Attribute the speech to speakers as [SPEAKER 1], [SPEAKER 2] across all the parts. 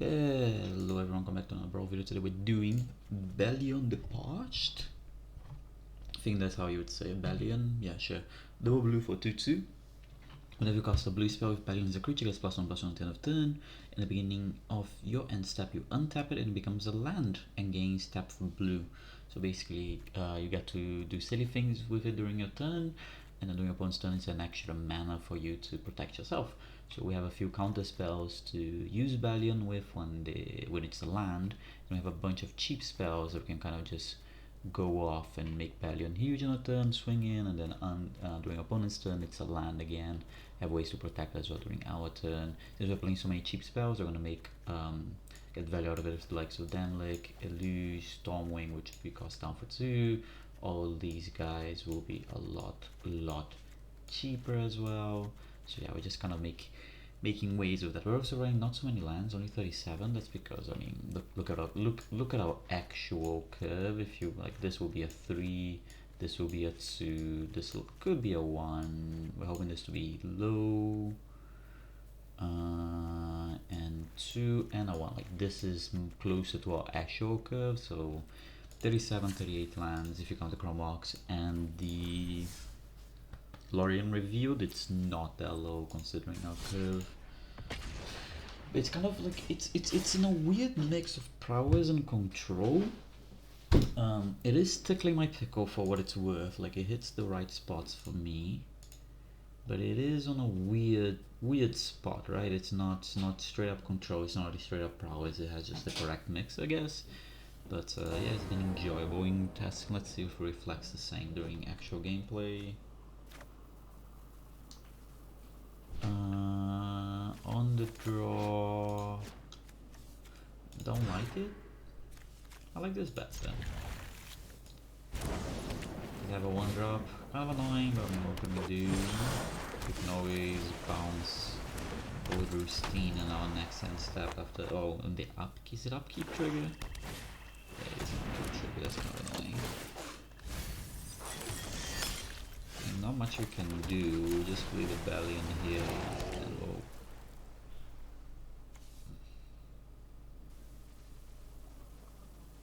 [SPEAKER 1] Hello everyone, welcome back to another Brawl video. Today we're doing Belion the Parched. I think that's how you would say it, Belion. Yeah, sure. Double blue for 2/2. Whenever you cast a blue spell with Belion as a creature, gets +1/+1 at the end of turn. In the beginning of your end step, you untap it and it becomes a land and gains tap for blue. So basically, you get to do silly things with it during your turn, and then during your opponent's turn, it's an extra mana for you to protect yourself. So we have a few counter spells to use Belion with when it's a land, and we have a bunch of cheap spells that we can kind of just go off and make Belion huge on a turn, swing in, and then during opponent's turn it's a land again. Have ways to protect as well during our turn. Since we're playing so many cheap spells, we're gonna make get value out of it with the likes of Damlick, Eluge, Stormwing, which we cost down for 2. All these guys will be a lot cheaper as well. So yeah, we're just kind of making ways of that. We're also running not so many lands, only 37. That's because, I mean, look at our actual curve. If you like, this will be a 3, this will be a 2, could be a 1. We're hoping this to be low, and 2 and a 1. Like, this is closer to our actual curve. So 37, 38 lands if you count the Chrome Box and the Lorien revealed. It's not that low considering our curve. It's kind of like it's in a weird mix of prowess and control. It is tickling my pickle for what it's worth. Like, it hits the right spots for me, but it is on a weird spot, right? It's not straight up control. It's not really straight up prowess. It has just the correct mix, I guess. But yeah, it's been enjoyable in testing. Let's see if it reflects the same during actual gameplay. On the draw, don't like it. I like this bet then. We have a 1-drop, kind of annoying, but I mean, what can we do? We can always bounce with Roostine in our next end step after. Oh, and the upkeep, is it upkeep trigger? Yeah, it is an upkeep trigger, that's kind of annoying. And not much we can do, we'll just leave a Belion here and we'll.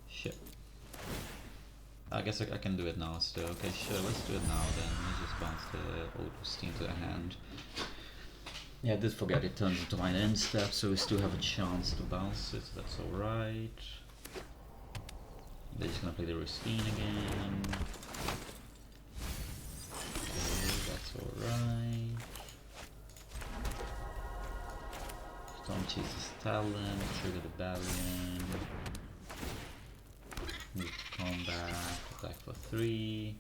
[SPEAKER 1] Shit. I guess I can do it now still. Okay, sure, let's do it now then. Let's just bounce the old Steam to the hand. Yeah, I did forget it turns into my end step, so we still have a chance to bounce it, so that's alright. They're just gonna play the Rustine again. Okay, that's alright. Storm chases Talon, trigger the Belion. Move to combat, attack for 3.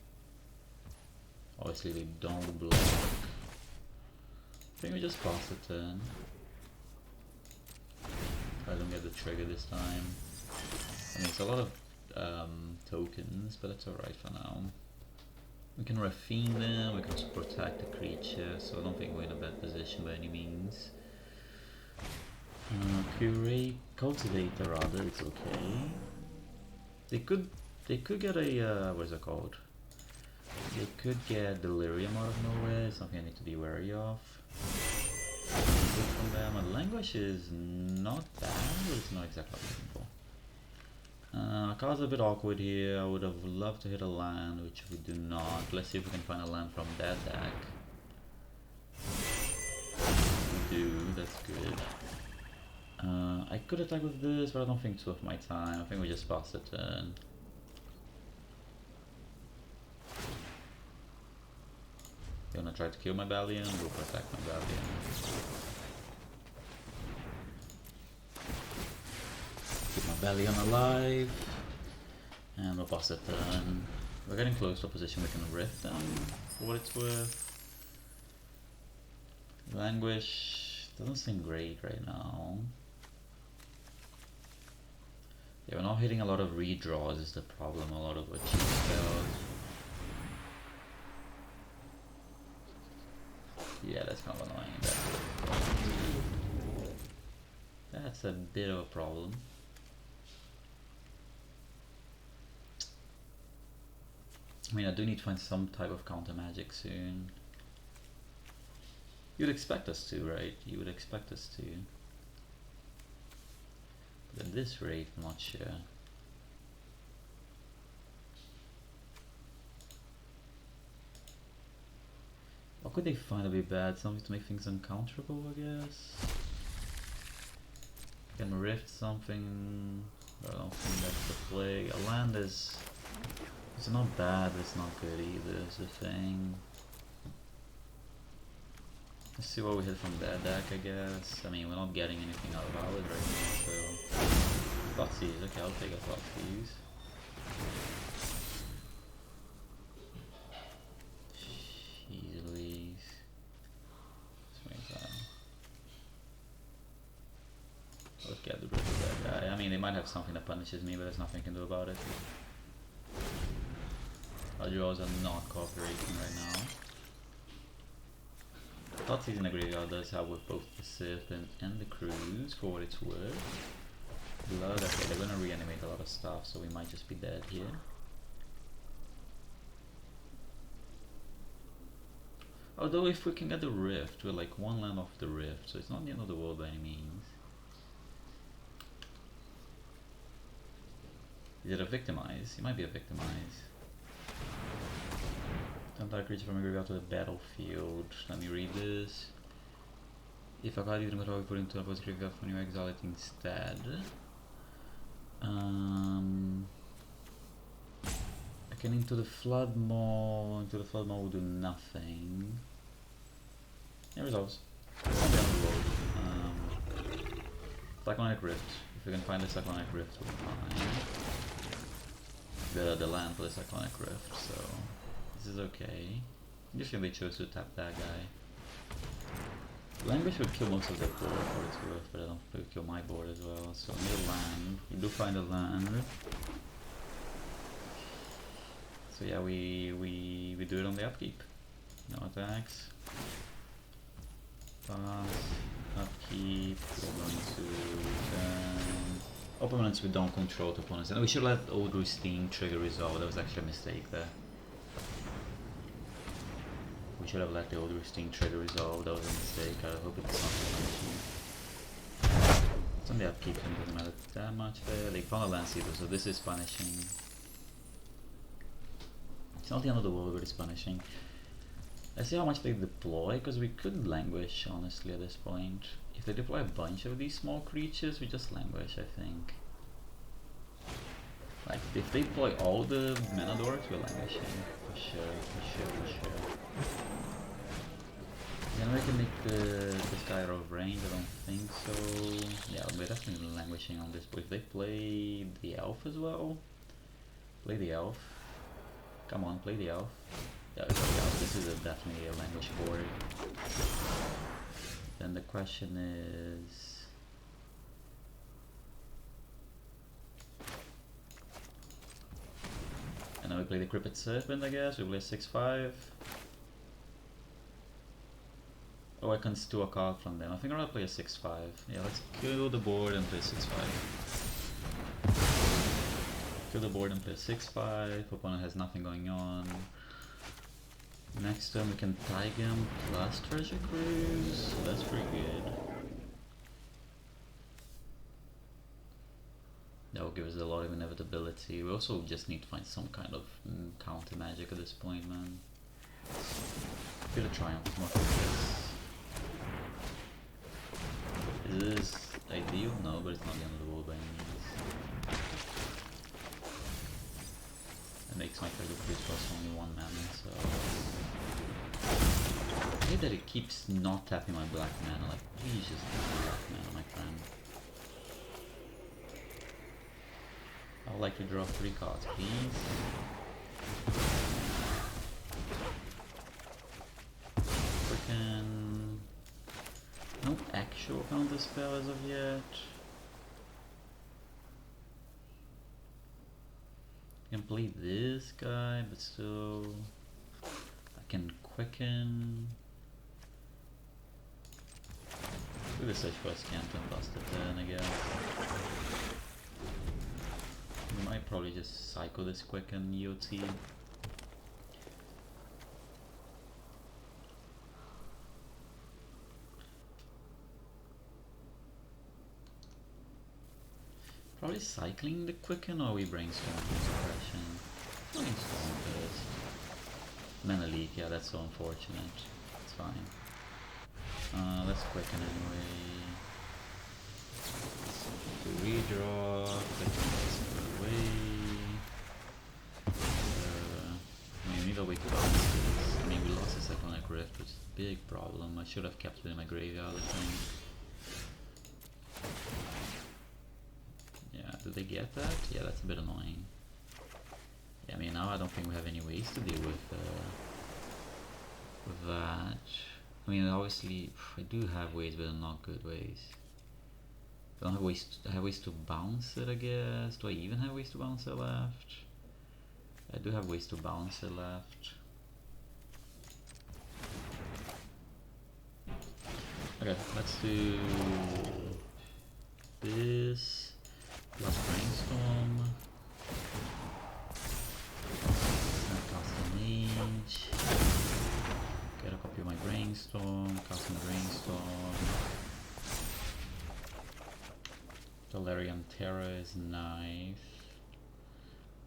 [SPEAKER 1] Obviously they don't block. I think we just pass the turn. I don't get the trigger this time. I mean, it's a lot of tokens, but it's alright for now. We can Raffine them, we can also protect the creature, so I don't think we're in a bad position by any means. Curate, Cultivator rather, it's okay. They could get a, what is it called? They could get Delirium out of nowhere, something I need to be wary of. Good from them. And Languish is not bad, but it's not exactly what I'm looking for. Cards are a bit awkward here. I would have loved to hit a land, which we do not. Let's see if we can find a land from that deck. We do, that's good. I could attack with this, but I don't think it's worth my time. I think we just pass the turn. You wanna try to kill my Belion? We'll protect my Belion. Keep my Belion alive. And we'll pass the turn. We're getting close to a position we can rift them, for what it's worth. Languish doesn't seem great right now. Yeah, we're not hitting a lot of redraws is the problem, a lot of cheap spells. Yeah, that's kind of annoying. That's a bit of a problem. I mean, I do need to find some type of counter magic soon. You'd expect us to, right? You would expect us to. At this rate, I'm not sure. What could they find to be bad? Something to make things uncounterable, I guess. Can rift something. I don't think that's the play. A land is. It's not bad, but it's not good either, is the thing. Let's see what we hit from that deck, I guess. I mean, we're not getting anything out of ours right now, so. Thoughtseize, okay, I'll take a Thoughtseize. Jeez Louise. Let's get rid of that guy. I mean, they might have something that punishes me, but there's nothing I can do about it. Our draws are not cooperating right now. Thoughtseize in the graveyard does help with both the Serpent and the Cruise, for what it's worth. Blood, okay, they're gonna reanimate a lot of stuff, so we might just be dead here. Although if we can get the Rift, we're like one land off the Rift, so it's not the end of the world by any means. Is it a Victimize? It might be a Victimize. Entire creature from a graveyard to the battlefield. Let me read this. If a card you don't control, put into a post graveyard when you exile it instead. I can into the flood maw. Into the flood maw will do nothing. It resolves. Cyclonic Rift. If we can find the Cyclonic Rift, we'll find the land for the Cyclonic Rift, so this is okay. Usually they chose to tap that guy. Language would kill most of their board for its worth, but I don't think it would kill my board as well. So I need a land. We do find a land. So yeah, we do it on the upkeep. No attacks. Pass. Upkeep. We're going to turn. Opponents we don't control to opponents. And we should let Old Rusting trigger resolve. That was actually a mistake there. We should have let the Old Rusting trigger resolve. That was a mistake. I hope it's not punishing. It's on the upkeep and it doesn't matter that much there. They found a land seeder, so this is punishing. It's not the end of the world, but it's punishing. Let's see how much they deploy, because we could languish honestly at this point. If they deploy a bunch of these small creatures, we just languish, I think. Like, if they deploy all the mana dorks, we're languishing. For sure. Then we can make this guy out of range, I don't think so. Yeah, we're definitely languishing on this, but if they play the elf as well, play the elf. Come on, play the elf. Yeah, play the elf. This is definitely a language board. Then the question is, and then we play the Cryptid Serpent, I guess. We play 6/5. Oh, I can steal a card from them. I think I'm gonna play a 6/5. Yeah, let's kill the board and play 6/5. Kill the board and play 6/5. Opponent has nothing going on. Next turn we can Tiger him plus Treasure Cruise. So that's pretty good. That will give us a lot of inevitability. We also just need to find some kind of counter magic at this point, man. Feel a Triumph more this. Is this ideal? No, but it's not the end of the world by any means. It makes my Treasure Cruise cost only 1 mana, so I hate that it keeps not tapping my black mana. Like, please just tap my black mana, my friend. I would like to draw 3 cards, please. Frickin' no actual counter spell as of yet. I can play this guy, but still I can quicken. Do the search for a Scant and bust it then, I guess. We might probably just cycle this quicken EOT. Probably cycling the quicken, or we brainstorm suppression. Brainstorm first. Mana leak, yeah, that's so unfortunate. It's fine. Let's quicken anyway. To redraw, quicken this away. I mean, we need a way to balance this. I mean, we lost a second like Rift, which is a big problem. I should have kept it in my graveyard, I think. Yeah, did they get that? Yeah, that's a bit annoying. Yeah, I mean, now I don't think we have any ways to deal with that. I mean, obviously, I do have ways, but not good ways. I don't have ways. I have ways to bounce it, I guess. Do I even have ways to bounce it left? I do have ways to bounce it left. Okay, let's do this. Plus brainstorm. Cast a mage. Get a copy of my brainstorm. Cast my brainstorm. Valerian Terror is nice.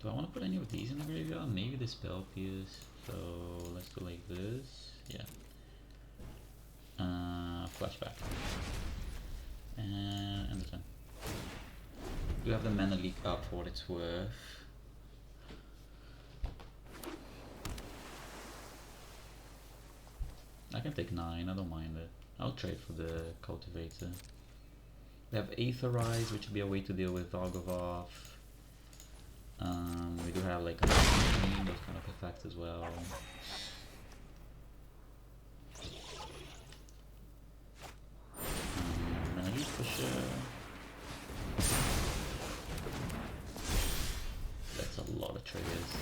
[SPEAKER 1] Do I want to put any of these in the graveyard? Maybe the spell pierce. So let's do like this. Yeah. Flashback. And end the turn. Do have the mana leak up for what it's worth. I can take 9, I don't mind it. I'll trade for the cultivator. We have Aetherize, which would be a way to deal with Argovat. We do have like those kind of effects as well. Mana leak for sure. That's a lot of triggers.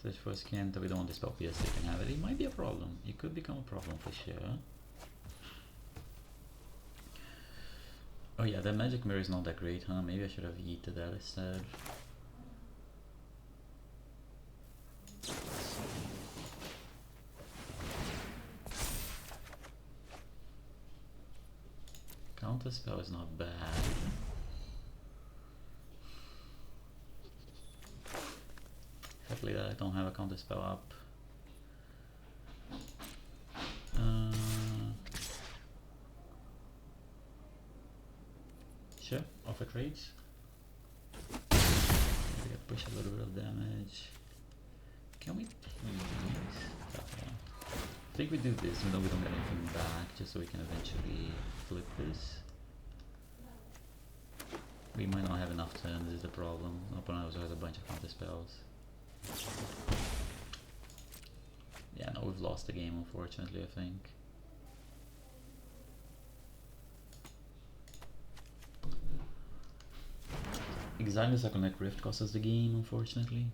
[SPEAKER 1] Search for a skin that we don't want to spell PS, they can have it. It might be a problem. It could become a problem for sure. Oh yeah, that magic mirror is not that great, huh? Maybe I should have yeeted that instead. Counter spell is not bad. Hopefully that I don't have a counter spell up. Sure, offer trades. Maybe I push a little bit of damage. Can we please? I think we do this even though we don't get anything back, just so we can eventually flip this. We might not have enough turns, this is the problem. Opponent also has a bunch of counter spells. Yeah, no, we've lost the game unfortunately, I think. Exiling the second net Rift cost us the game, unfortunately.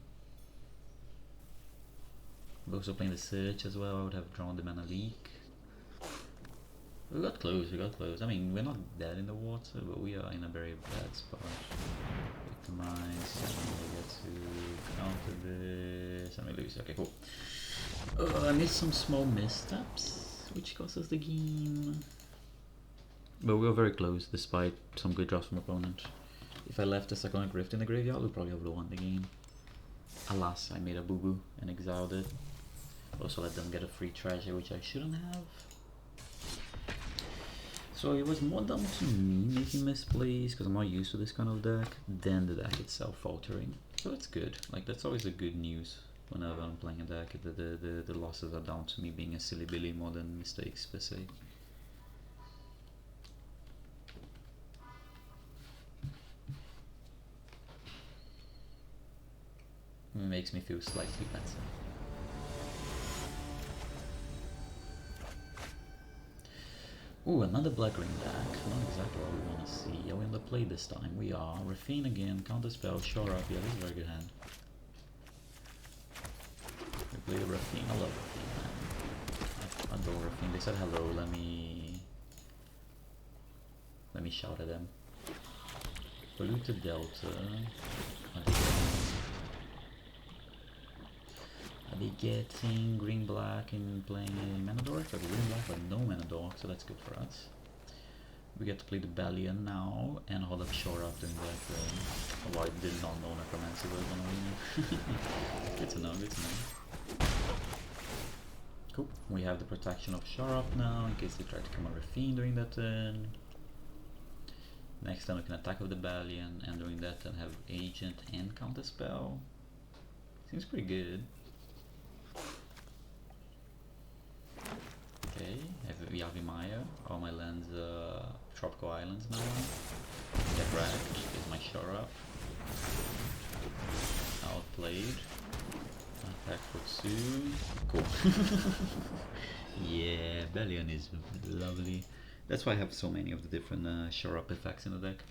[SPEAKER 1] We're also playing the Search as well, I would have drawn the mana leak. We got close, we got close. I mean, we're not dead in the water, but we are in a very bad spot. Victimize, and we get to counter this, and we lose. Okay, cool. I made some small missteps, which cost us the game. But we were very close, despite some good drops from opponent. If I left the second Rift in the graveyard, we probably would have won the game. Alas, I made a boo-boo and exiled it. Also let them get a free treasure, which I shouldn't have. So it was more down to me making misplays, because I'm not used to this kind of deck, than the deck itself faltering. So that's good. Like, that's always a good news whenever I'm playing a deck. The losses are down to me being a silly billy more than mistakes per se. It makes me feel slightly better. Ooh, another black green deck. Not exactly what we want to see. Are we on the play this time? We are. Refine again, counter spell, shore up. Yeah, this is a very good hand. We play the Refine. I love Refine, man. I adore Refine. They said hello. Let me shout at them. Polluted Delta. Are they getting green-black and playing a mana dork? Or green-black but no mana dork, so that's good for us. We get to play the Belion now and hold up shore up during that. Well, I did not know Necromancy was on arena. Good to know, good to know. Cool. We have the protection of shore up now in case they try to come over Fiend during that turn. Next time we can attack with the Belion, and during that turn have Agent and Counter Spell. Seems pretty good. Okay, I have Yavimaya, all my lands tropical islands now. Get wrecked, is my shore up. Outplayed. Attack for 2. Cool. Yeah, Belion is lovely. That's why I have so many of the different shore up effects in the deck.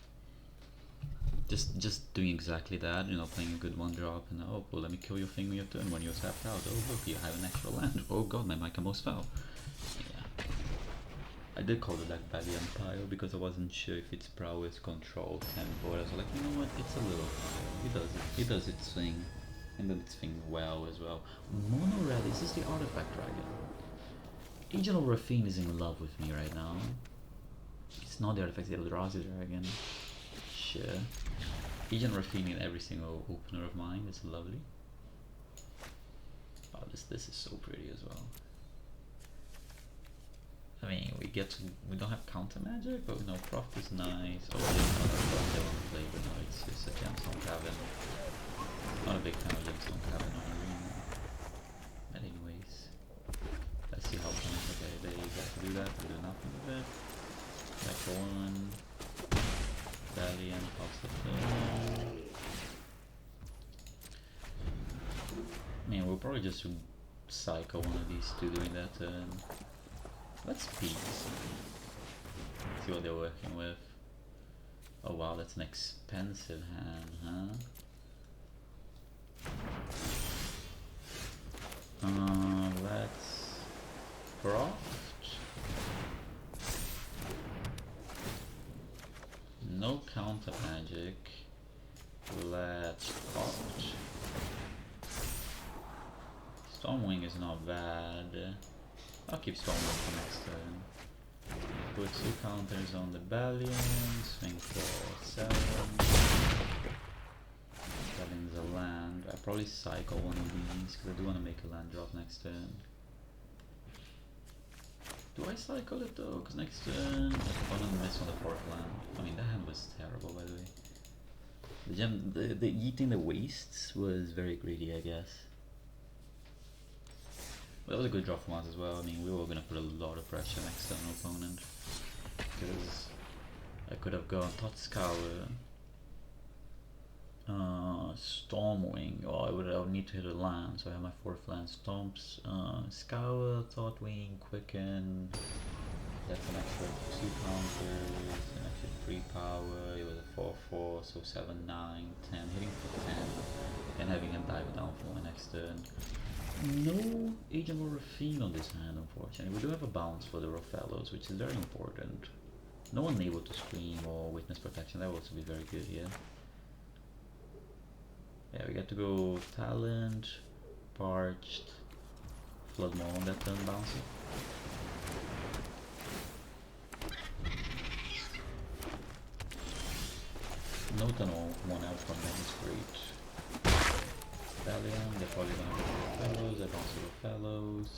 [SPEAKER 1] Just doing exactly that, you know, playing a good 1-drop and oh, well, let me kill your thing when you're turn when you're tapped out. Oh look, you have an extra land. Oh god, my mic almost fell. Yeah. I did call the deck Belion Pile because I wasn't sure if it's prowess, control, tempo. I was like, you know what, it's a little pile. He does its thing. And then its thing well as well. Mono red, is this the artifact dragon? Agent of Rafine is in love with me right now. It's not the artifact, it's the Eldrazi dragon. Sure. Agent Rafine in every single opener of mine, it's lovely. Oh, this is so pretty as well. I mean, we don't have counter magic, but we know Prof is nice. Oh, there's another Prof they want to play, but no, it's just a Gemstone Cavern. Not a big fan of Gemstone Cavern on arena. But anyways, let's see how much. Okay, they got to do that, they do nothing with it. Back for 1. Belion, pops the thing. I mean, we'll probably just cycle one of these two doing that turn. Let's peek. See what they're working with. Oh wow, that's an expensive hand, huh? Let's Croft. No counter magic. Let's Croft. Stormwing is not bad. I'll keep Stormwing for next turn. Put 2 counters on the Belion, swing for 7. Belion's a land. I'll probably cycle one of these because I do want to make a land drop next turn. Do I cycle it though? Because next turn I'm gonna miss on the 4th land. I mean, that hand was terrible by the way. The eating the wastes was very greedy, I guess. That was a good draw from us as well. I mean, we were going to put a lot of pressure next to an opponent. Because I could have gone Totscour, Stormwing, or I would need to hit a land, so I have my 4th land. Stomps, Scour, Thoughtwing, Quicken. That's an extra 2 counters, an extra 3 power. It was a 4/4, so 7, 9, 10. Hitting for 10, and having him dive down for my next turn. No Agent of Rafine on this hand, unfortunately. We do have a bounce for the Rofellos, which is very important. No one able to scream or witness protection, that would also be very good here. Yeah, we get to go Talent, Parched, Flood more on that turn bouncing. No turn 1 out from them is great. Belion, they're probably gonna go Fellows, I bounce the Fellows.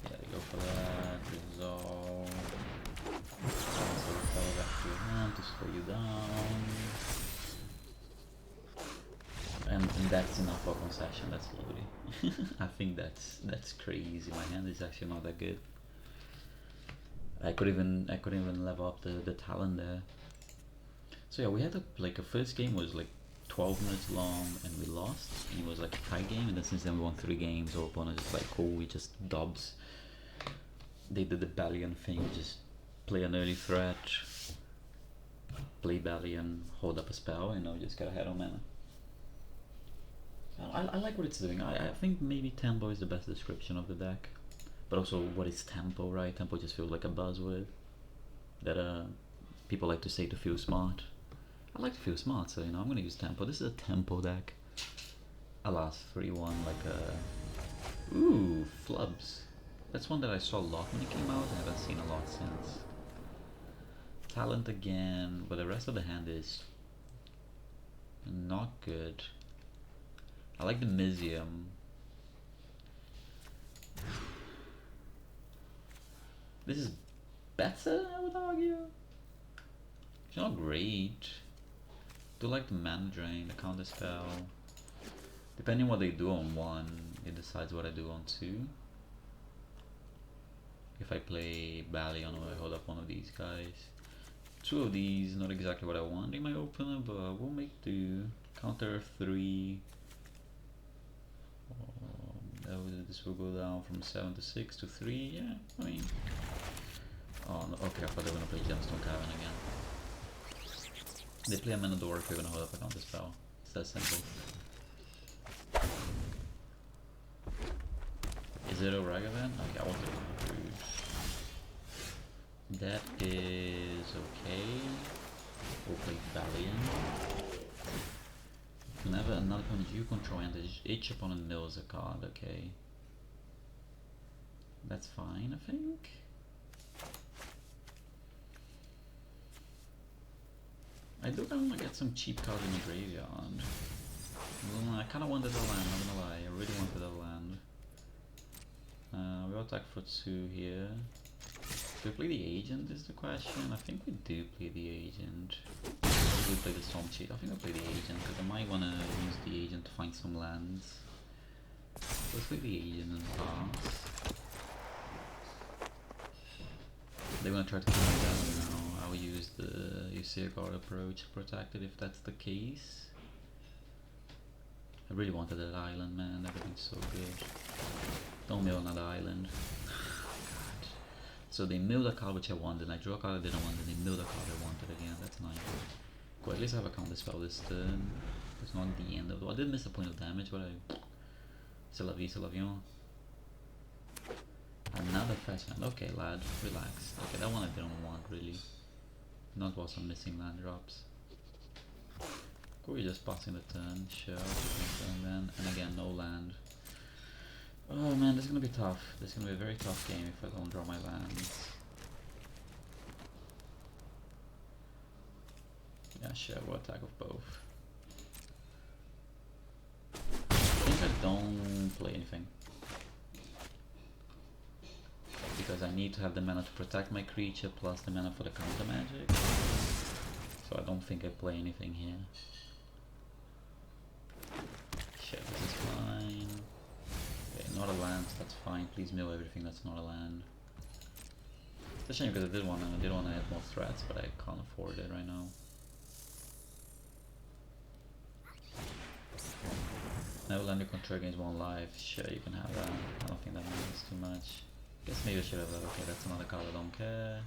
[SPEAKER 1] Yeah, they go for that, resolve. Bounce the Fellow back to your hand to slow you down. And that's enough for concession, that's lovely. I think that's crazy. My hand is actually not that good. I couldn't even level up the talent there. So yeah, we had a first game was like 12 minutes long and we lost, and it was like a tie game, and then since then we won 3 games. Our opponent is like, cool, we just dubs. They did the Belion thing, just play an early threat, play Belion, hold up a spell, and just get ahead on mana. I like what it's doing. I think maybe tempo is the best description of the deck, but also what is tempo, right? Tempo just feels like a buzzword that people like to say to feel smart. I like to feel smart, so I'm gonna use tempo. This is a tempo deck. Alas, 3-1 like a... Ooh, flubs. That's one that I saw a lot when it came out. I haven't seen a lot since. Talent again, but the rest of the hand is not good. I like the Mizium. This is better, I would argue. It's not great. Do like the mana drain, the counter spell. Depending on what they do on 1, it decides what I do on 2. If I play Belion or I hold up one of these guys. 2 of these, not exactly what I want in my opener, but we'll make do. Counter 3. This will go down from 7 to 6 to 3, yeah, I mean. Oh, no, okay, I thought they were gonna play Gemstone Cavern again. They play a Menador if you're gonna hold up a counter spell. It's that simple. Is it a Ragavan? Okay, I want to do. That is okay. We'll play Belion. Whenever another opponent you control and each opponent knows a card, okay. That's fine, I think. I do kind of want to get some cheap cards in the graveyard. I kind of wanted a land, not gonna lie. I really wanted a land. We'll attack for 2 here. Do we play the agent is the question? I think we do play the agent. We play the storm cheat. I think I'll play the agent because I might want to use the agent to find some lands. Let's play the agent and pass. They're gonna try to kill me down now. I will use the Useer guard approach to protect it if that's the case. I really wanted that island, man. Everything's so good. Don't mill another island. God. So they milled a card which I wanted, and I drew a card I didn't want, and they milled a card I wanted again. That's nice. Cool, at least I have a counter spell this turn. It's not the end of it. I did miss a point of damage, but I... C'est la vie, c'est l'avion. Another fast land. Okay, lad, relax. Okay, that one I didn't want, really. Not while some missing land drops. Cool, we're just passing the turn. Sure, turn then. And again, no land. Oh man, this is gonna be tough. This is gonna be a very tough game if I don't draw my lands. Yeah, sure, we'll attack with both. I think I don't play anything. Because I need to have the mana to protect my creature plus the mana for the counter magic. So I don't think I play anything here. Shit, this is fine. Okay, not a land, that's fine. Please mill everything that's not a land. It's a shame because I did want to add more threats, but I can't afford it right now. No land you control against 1 life. Sure, you can have that. I don't think that matters too much. Guess maybe I should have that. Okay, that's another card I don't care.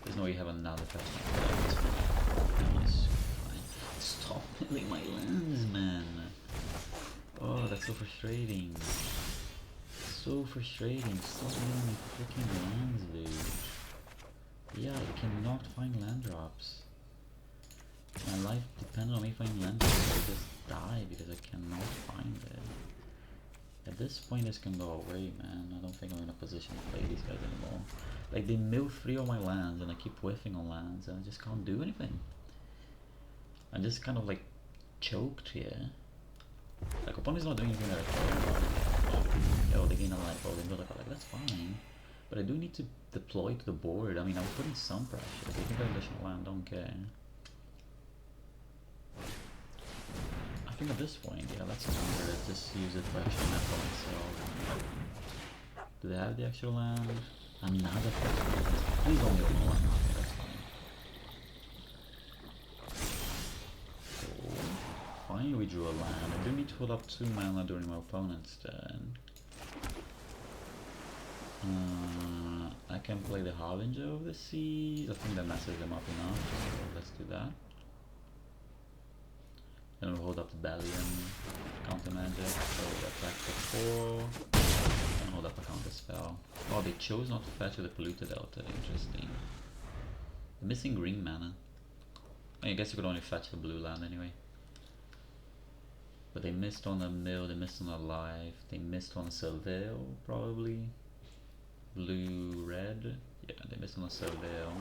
[SPEAKER 1] There's no way you have another touchdown. That's fine. Stop milling my lands, man. Oh, that's so frustrating. So frustrating. Stop milling my freaking lands, dude. Yeah, I cannot find land drops. My life depends on me finding land drops. I just die because I cannot find it. At this point this can go away, man. I don't think I'm in a position to play these guys anymore. Like, they mill 3 of my lands and I keep whiffing on lands and I just can't do anything. I'm just kind of like choked here. Like, opponent's not doing anything that I care about. Yo, they gain a life, oh, they mill a card, like, that's fine. But I do need to deploy to the board. I mean, I'm putting some pressure. If they think I additional land, don't care. I think at this point, yeah, that's stronger. Just use it for actual net for myself. Do they have the actual land? Another fetch. Please don't go no land. Okay, that's fine. Cool. Finally we drew a land. I do need to put up 2 mana during my opponent's turn. I can play the Harbinger of the Seas. I think that messes them up enough. So let's do that. Then we'll hold up the Belion, counter magic, so we attack for 4, and hold up a counter spell. Oh, they chose not to fetch with the polluted delta, interesting. The missing green mana. I guess you could only fetch the blue land anyway. But they missed on a mill, they missed on a life, they missed on a surveil, probably. blue, red. Yeah, they missed on the Surveil.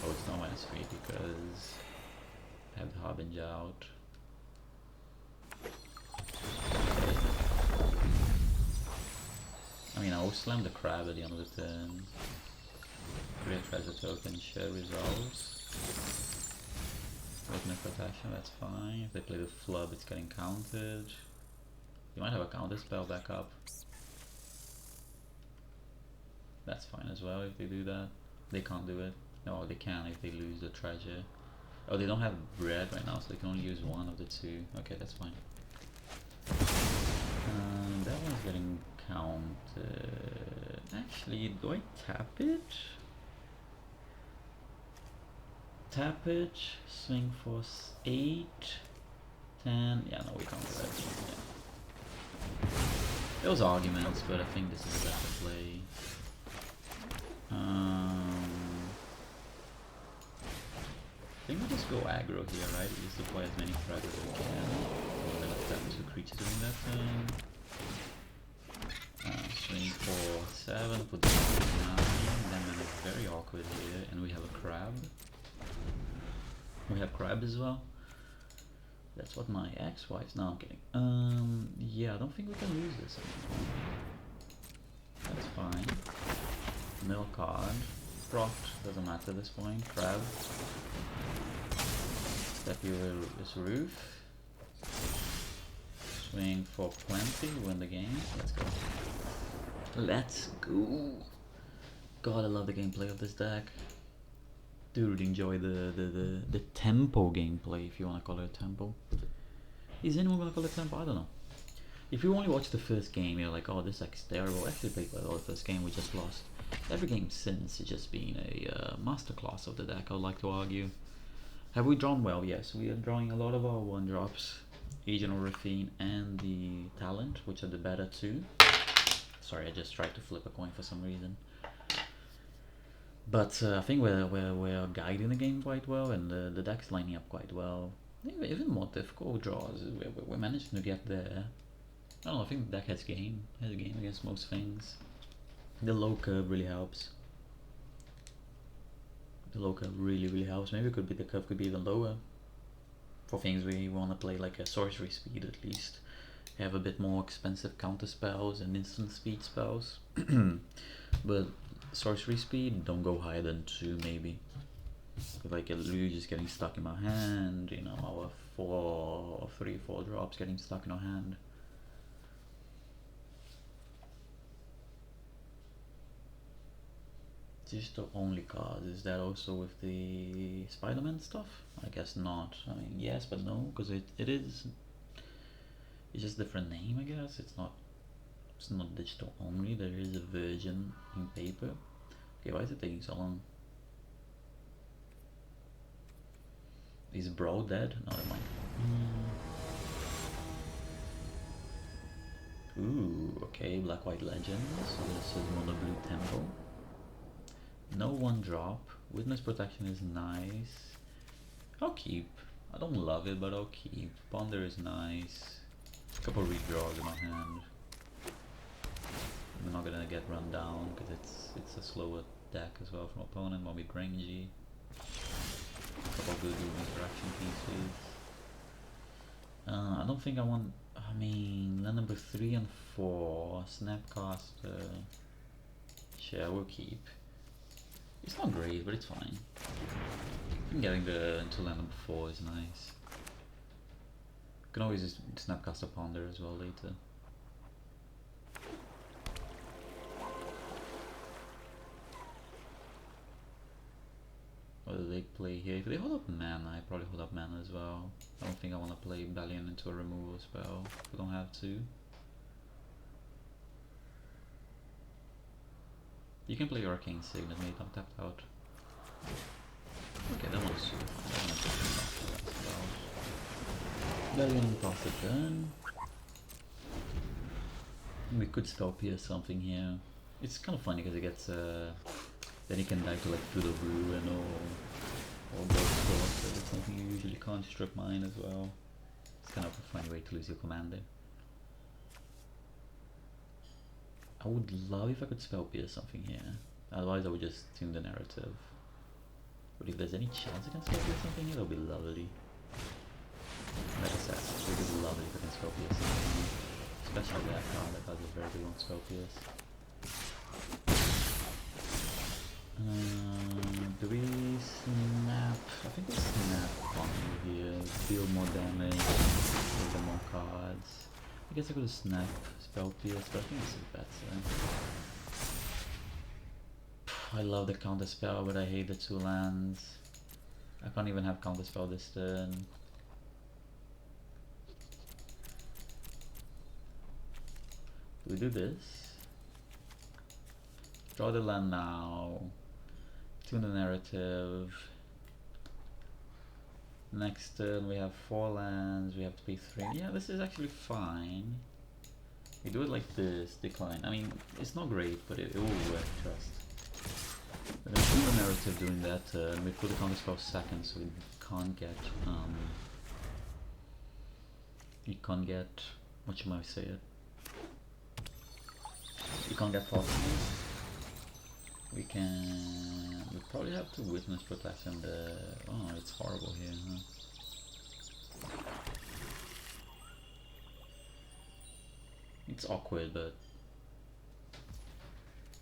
[SPEAKER 1] Oh, it's not -3 because I have the Harbinger out. I mean, I will slam the crab at the end of the turn. Create treasure token, share results. With no protection, that's fine. If they play the flub, it's getting countered. You might have a counter spell back up. That's fine as well if they do that. They can't do it. No, they can if they lose the treasure. Oh, they don't have red right now, so they can only use one of the two. Okay, that's fine. That one's getting counted. Actually, do I tap it? Tap it, swing for 8, 10. Yeah, no, we can't do that. Yeah. There was arguments, but I think this is a better play. I think we just go aggro here, right? We just deploy as many frags as we can. We're gonna tap 2 creatures in that turn. Swing for 7, put the 9. Then it's very awkward here, and we have a crab. We have crab as well. That's what my ex-wife's. No, I'm kidding. Yeah, I don't think we can lose this anymore. That's fine. Middle card. Proct, doesn't matter at this point. Crab. Step you this roof. Swing for 20, win the game. Let's go. Let's go. God, I love the gameplay of this deck. Dude, enjoy the tempo gameplay, if you want to call it a tempo. Is anyone going to call it tempo? I don't know. If you only watch the first game, you're like, oh, this deck is terrible. Actually played well the first game, we just lost. Every game since has just been a masterclass of the deck, I would like to argue. Have we drawn well? Yes, we are drawing a lot of our 1-drops. Agent of Rafine and the Talent, which are the better two. Sorry, I just tried to flip a coin for some reason. But I think we're guiding the game quite well, and the deck's lining up quite well. Even more difficult draws, we're managing to get there. I don't know, I think the deck has game against most things. The low curve really helps. The low curve really helps. Maybe the curve could be even lower. For things we want to play, like a sorcery speed at least. Have a bit more expensive counter spells and instant speed spells. But sorcery speed, don't go higher than 2 maybe. Like a Luge is getting stuck in my hand, you know, our 4 drops getting stuck in our hand. Just the only card. Is that also with the Spider-Man stuff? I guess not. I mean, yes, but no, because it is. It's just a different name, I guess. It's not digital only. There is a version in paper. Okay, why is it taking so long? Is Brawl dead? No, never mind. Ooh, okay, Black White Legends. So this is Mono Blue Temple. No 1-drop. Witness Protection is nice. I'll keep. I don't love it, but I'll keep. Ponder is nice. A couple redraws in my hand. We're not gonna get run down because it's a slower deck as well from opponent. Won't be Grangy. A couple good interaction pieces. I don't think I want. I mean, land number 3 and 4. Snapcaster. Sure, we'll keep. It's not great, but it's fine. Getting the into land number 4 is nice. Can always just Snapcaster Ponder as well later. What do they play here? If they hold up mana, I probably hold up mana as well. I don't think I want to play Belion into a removal spell if we don't have to. You can play Arcane Signet, mate, I'm tapped out. Okay, that one's Belion toss the turn. We could spell pierce something here. It's kind of funny because it gets then you can die to like Food of Ruin or Ghost Sword, so that's something you usually can't. Strip Mine as well. It's kind of a funny way to lose your commander. I would love if I could spell pierce something here. Otherwise I would just tune the narrative. But if there's any chance I can spell pierce something here, that would be lovely. Like I said, it would be lovely if I can spell pierce something. Especially that card that has a very good one, spell pierce. Do we snap? I think we snap on here. Deal more damage, get more cards. I guess I could snap spell pierce, but I think this is better. I love the counter spell, but I hate the 2 lands. I can't even have counter spell this turn. Do we do this? Draw the land now. Tune the narrative. Next turn we have 4 lands, we have to pay 3. Yeah, this is actually fine. We do it like this, decline. I mean, it's not great, but it will work, trust. We're gonna tune the narrative during that turn. We put the counter spell second, so we can't get, what should I say it? You can't get Parched. We probably have to witness protection there. Oh, it's horrible here, huh? It's awkward, but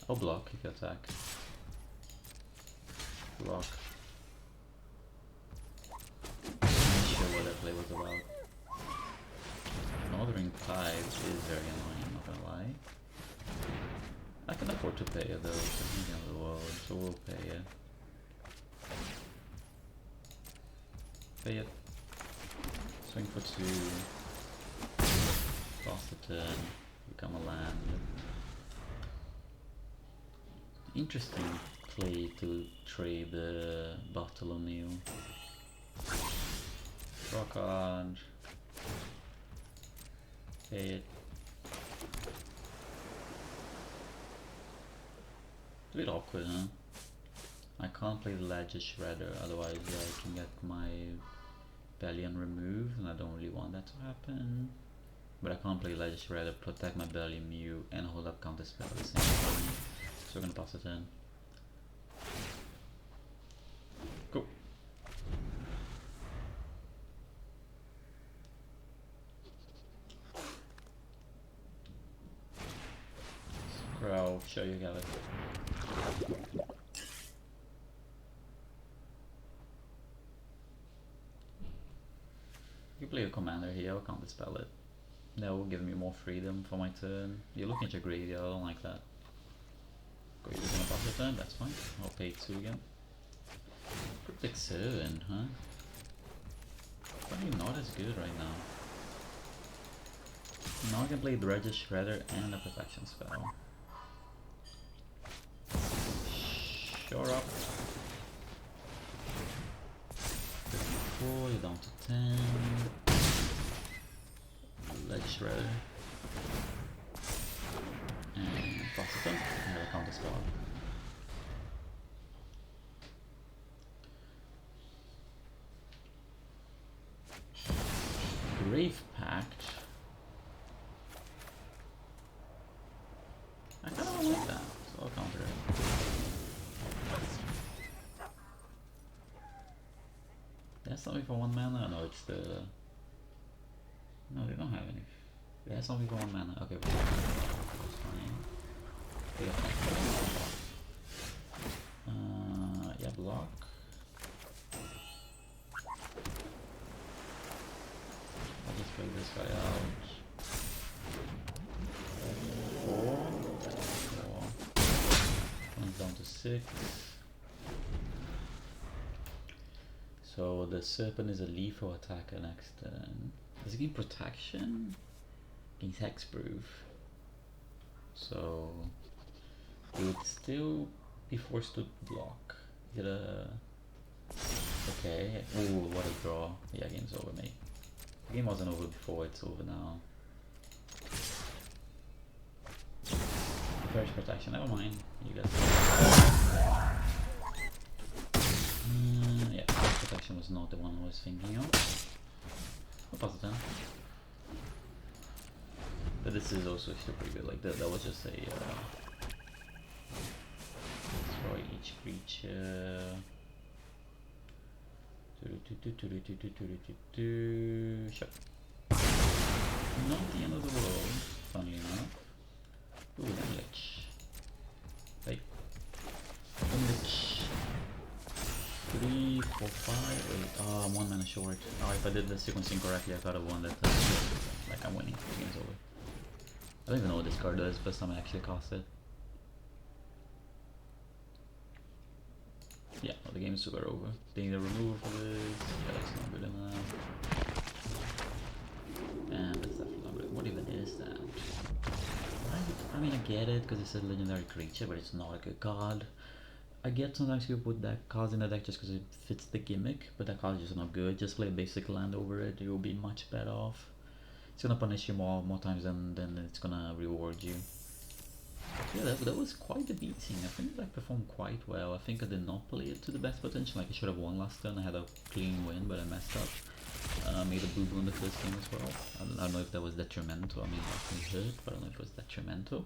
[SPEAKER 1] I'll block if you attack. Block. I'm not sure what that play was about. Northern Tides is very annoying, I'm not gonna lie. I can afford to pay it though, it's the end of the world, so we'll pay it. Pay it. Swing for 2. Toss the turn. Become a land. Interesting play to trade the Bartholomew. Draw card. Pay it. It's a bit awkward, huh? I can't play the Ledger Shredder, otherwise I can get my Belion removed, and I don't really want that to happen. But I can't play Ledger Shredder, protect my Belion Mew, and hold up counter spell at the same time. So we're gonna pass it in. Go. Brawl, show you got it. You play a commander here, I'll counter spell it. That will give me more freedom for my turn. You're looking at your graveyard, I don't like that. Go, you're gonna pass your turn, that's fine. I'll pay 2 again. Cryptic 7, huh? Probably not as good right now. Now I can play the Ledger Shredder and a protection spell. Sure up. 54, you're down to 10. Ledger Shredder. And pass it on. And I'll counter spell. Grave Pact. I kinda don't like that, so I'll counter it. That's something for 1 mana? No, it's the... No, they don't have any. They have something for 1 mana. Okay, that's fine. Yeah, block. I'll just play this guy out. 4. 4. One's down to 6. So the Serpent is a lethal attacker next turn. Does it gain protection? Gains hexproof. So it would still be forced to block. Get a... Okay. Ooh, what a draw. Yeah, game's over, mate. The game wasn't over before, it's over now. First protection, never mind. You guys. Yeah, first protection was not the one I was thinking of. We'll pass it down. But this is also still pretty good. Like that was just a destroy each creature. Sure. Not the end of the world, funnily enough. Ooh, then Lich. Hey. Lich. 3, 4, 5, wait, I'm 1 mana short. Oh, if I did the sequencing correctly, I could have won that. Like, I'm winning. The game's over. I don't even know what this card does, but someone actually cast it. Yeah, well, the game is super over. They need to remove this. Yeah, that's not good enough. And that's definitely not good. What even is that? I mean, I get it because it's a legendary creature, but it's not a good card. I get sometimes people put that cards in the deck just because it fits the gimmick, but that card is just not good. Just play a basic land over it, you'll be much better off. It's gonna punish you more times than it's gonna reward you. Yeah, that was quite a beating. I think I performed quite well. I think I did not play it to the best potential. Like I should have won last turn. I had a clean win, but I messed up. Made a boo-boo in the first game as well. I don't know if that was detrimental. I mean, it definitely hurt, but I don't know if it was detrimental.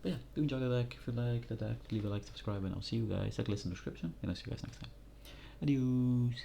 [SPEAKER 1] But yeah, do enjoy the deck. If you like the deck, leave a like, subscribe, and I'll see you guys. Link in the description, and I'll see you guys next time. Adios.